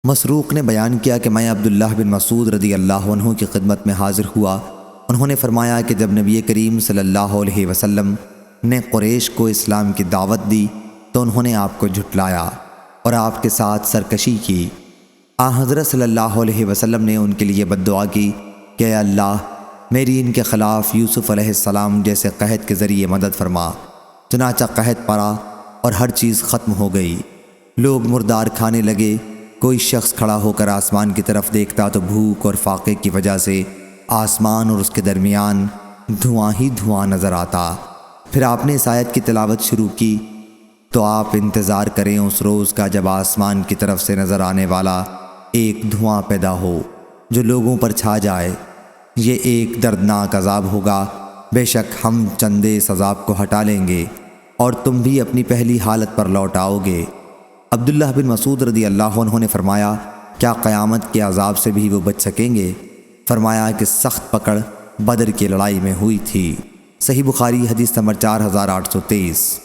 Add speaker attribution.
Speaker 1: مسروق نے بیان کیا کہ میں عبداللہ بن مسعود رضی اللہ عنہ کی خدمت میں حاضر ہوا۔ انہوں نے فرمایا کہ جب نبی کریم صلی اللہ علیہ وسلم نے قریش کو اسلام کی دعوت دی تو انہوں نے آپ کو جھٹلایا اور آپ کے ساتھ سرکشی کی۔ حضرت صلی اللہ علیہ وسلم نے ان کے لیے بد دعا کی کہ اے اللہ میری ان کے خلاف یوسف علیہ السلام جیسے قحط کے ذریعے مدد فرما۔ چنانچہ قحط پڑا اور ہر چیز ختم ہو گئی۔ لوگ مردار کھانے لگے۔ کوئی شخص کھڑا ہو کر آسمان کی طرف دیکھتا تو بھوک اور فاقے کی وجہ سے آسمان اور اس کے درمیان دھواں ہی دھواں نظر آتا۔ پھر آپ نے اس آیت کی تلاوت شروع کی تو آپ انتظار کریں اس روز کا جب آسمان کی طرف سے نظر آنے والا ایک دھواں پیدا ہو جو لوگوں پر چھا جائے۔ یہ ایک دردناک عذاب ہوگا، بے شک ہم چندے اس عذاب کو ہٹا لیں گے اور تم بھی اپنی پہلی حالت پر لوٹ آؤ گے۔ عبداللہ بن مسعود رضی اللہ عنہ نے فرمایا کیا قیامت کے عذاب سے بھی وہ بچ سکیں گے؟ فرمایا کہ سخت پکڑ بدر کی لڑائی میں ہوئی تھی۔ صحیح بخاری حدیث نمبر 4823۔